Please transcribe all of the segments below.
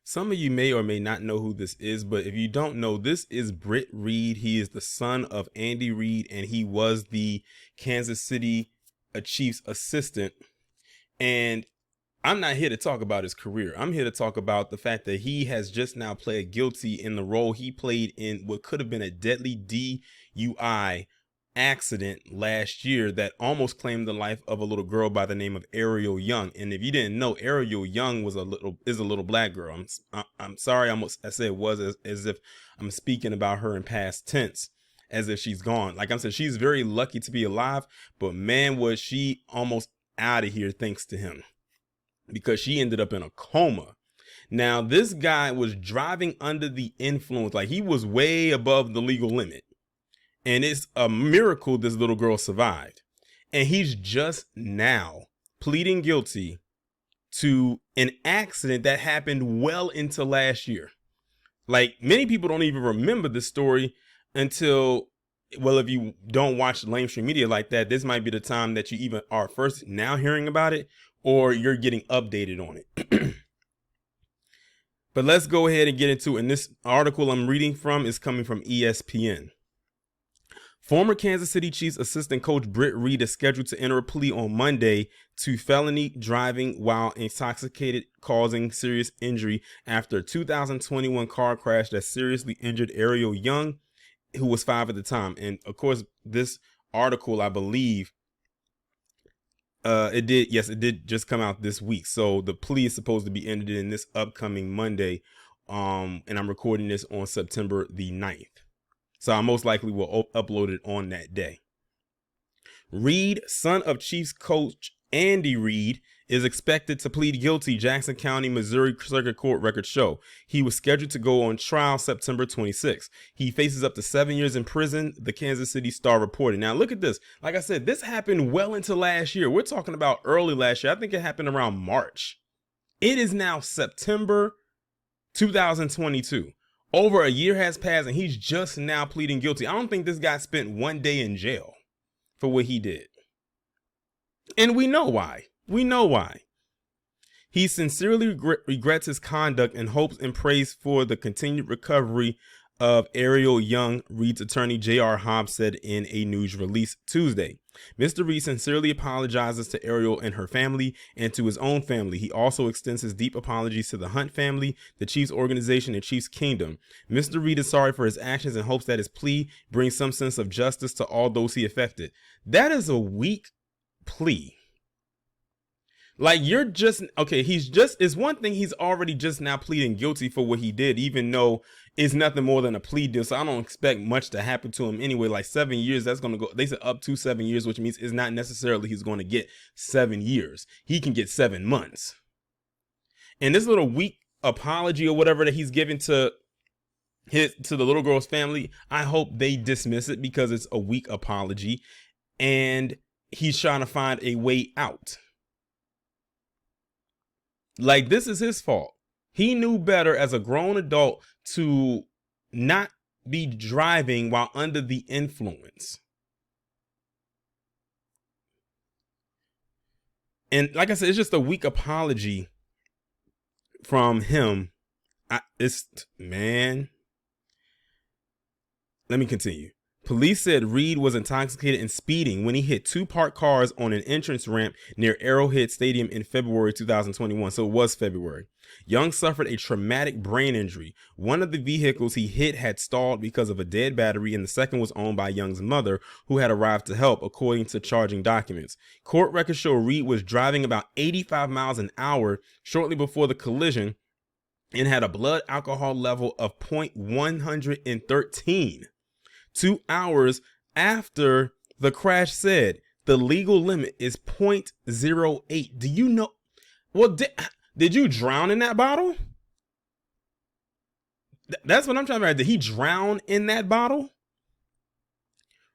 Some of you may or may not know who this is, but if you don't know, this is Britt Reid. He is the son of Andy Reid, and he was the Kansas City Chiefs assistant. And I'm not here to talk about his career. I'm here to talk about the fact that he has just now pled guilty in the role he played in what could have been a deadly DUI accident last year that almost claimed the life of a little girl by the name of Ariel Young. And if you didn't know, Ariel Young is a little black girl. I'm sorry, I said was as if I'm speaking about her in past tense, as if she's gone. Like I said, she's very lucky to be alive, but man, was she almost out of here thanks to him, because she ended up in a coma. Now, this guy was driving under the influence, like he was way above the legal limit. And it's a miracle this little girl survived. And he's just now pleading guilty to an accident that happened well into last year. Like, many people don't even remember this story until, well, if you don't watch mainstream media like that, this might be the time that you even are first now hearing about it, or you're getting updated on it. But let's go ahead and get into it. And this article I'm reading from is coming from ESPN. Former Kansas City Chiefs assistant coach Britt Reid is scheduled to enter a plea on Monday to felony driving while intoxicated, causing serious injury after a 2021 car crash that seriously injured Ariel Young, who was 5 at the time. And of course, this article, I believe, it did just come out this week. So the plea is supposed to be entered in this upcoming Monday. And I'm recording this on September the 9th. So I most likely will upload it on that day. Reid, son of Chiefs coach Andy Reid, is expected to plead guilty, Jackson County, Missouri Circuit Court records show. He was scheduled to go on trial September 26th. He faces up to 7 years in prison, the Kansas City Star reported. Now look at this. Like I said, this happened well into last year. We're talking about early last year. I think it happened around March. It is now September 2022. Over a year has passed and he's just now pleading guilty. I don't think this guy spent one day in jail for what he did. And we know why. He sincerely regrets his conduct and hopes and prays for the continued recovery of Ariel Young, Reid's attorney J.R. Hobbs said in a news release Tuesday. Mr. Reid sincerely apologizes to Ariel and her family and to his own family. He also extends his deep apologies to the Hunt family, the Chiefs organization, and Chiefs Kingdom. Mr. Reid is sorry for his actions and hopes that his plea brings some sense of justice to all those he affected. That is a weak plea. Like, you're just, okay, it's one thing he's already just now pleading guilty for what he did, even though it's nothing more than a plea deal. So I don't expect much to happen to him anyway. Like 7 years, that's going to go, they said up to 7 years, which means it's not necessarily he's going to get 7 years. He can get 7 months. And this little weak apology or whatever that he's giving to the little girl's family, I hope they dismiss it because it's a weak apology and he's trying to find a way out. Like, this is his fault. He knew better as a grown adult to not be driving while under the influence. And like I said, it's just a weak apology from him. Man. Let me continue. Police said Reid was intoxicated and speeding when he hit 2 parked cars on an entrance ramp near Arrowhead Stadium in February 2021. So it was February. Young suffered a traumatic brain injury. One of the vehicles he hit had stalled because of a dead battery, and the second was owned by Young's mother, who had arrived to help, according to charging documents. Court records show Reid was driving about 85 miles an hour shortly before the collision and had a blood alcohol level of 0.113. 2 hours after the crash said the legal limit is 0.08. Do you know? Well, did you drown in that bottle? That's what I'm trying to figure out. Did he drown in that bottle?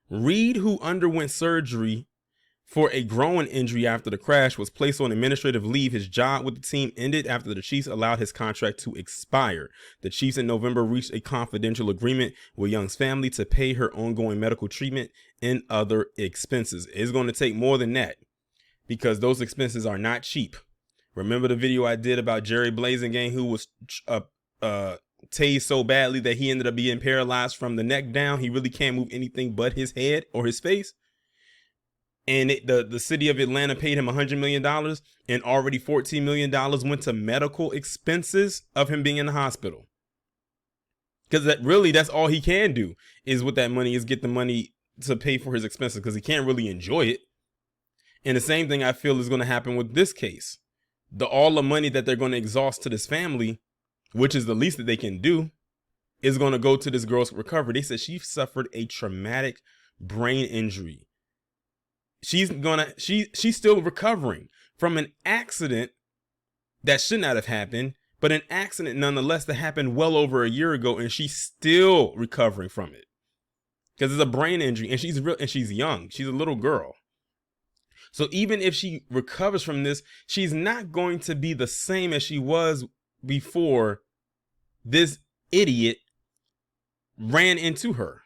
Reid, who underwent surgery for a groin injury after the crash, was placed on administrative leave. His job with the team ended after the Chiefs allowed his contract to expire. The Chiefs in November reached a confidential agreement with Young's family to pay her ongoing medical treatment and other expenses. It's going to take more than that because those expenses are not cheap, Remember the video I did about Jerry Blazingang, who was tased so badly that he ended up being paralyzed from the neck down. He really can't move anything but his head or his face. And the city of Atlanta paid him $100 million, and already $14 million went to medical expenses of him being in the hospital. Because that's all he can do is with that money is get the money to pay for his expenses, because he can't really enjoy it. And the same thing I feel is going to happen with this case. All the money that they're going to exhaust to this family, which is the least that they can do, is going to go to this girl's recovery. They said she suffered a traumatic brain injury. She's still recovering from an accident that should not have happened, but an accident nonetheless that happened well over a year ago, and she's still recovering from it because it's a brain injury, and she's young. She's a little girl. So even if she recovers from this, she's not going to be the same as she was before this idiot ran into her.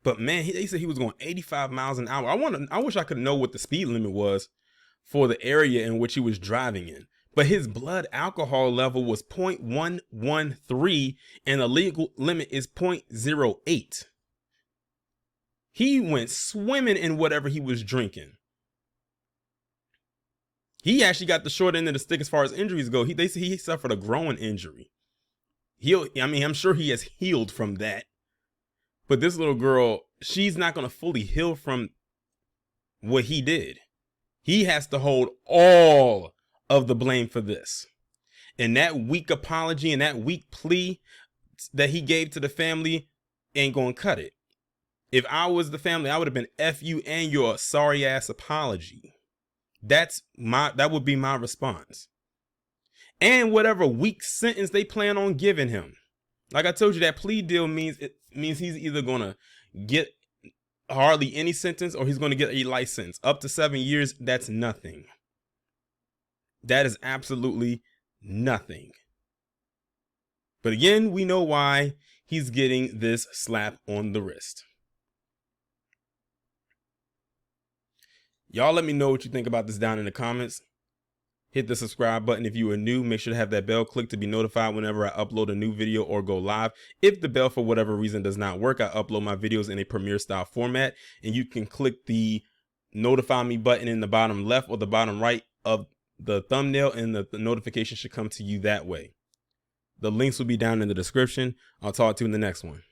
But man, they said he was going 85 miles an hour. I wish I could know what the speed limit was for the area in which he was driving in. But his blood alcohol level was 0.113 and the legal limit is 0.08. He went swimming in whatever he was drinking. He actually got the short end of the stick as far as injuries go. They say he suffered a growing injury. I'm sure he has healed from that. But this little girl, she's not going to fully heal from what he did. He has to hold all of the blame for this. And that weak apology and that weak plea that he gave to the family ain't going to cut it. If I was the family, I would have been F you and your sorry ass apology. That would be my response. And whatever weak sentence they plan on giving him. Like I told you, that plea deal means he's either going to get hardly any sentence or he's going to get a life sentence. Up to 7 years, that's nothing. That is absolutely nothing. But again, we know why he's getting this slap on the wrist. Y'all let me know what you think about this down in the comments. Hit the subscribe button if you are new. Make sure to have that bell clicked to be notified whenever I upload a new video or go live. If the bell for whatever reason does not work, I upload my videos in a Premiere style format, and you can click the notify me button in the bottom left or the bottom right of the thumbnail, and the notification should come to you that way. The links will be down in the description. I'll talk to you in the next one.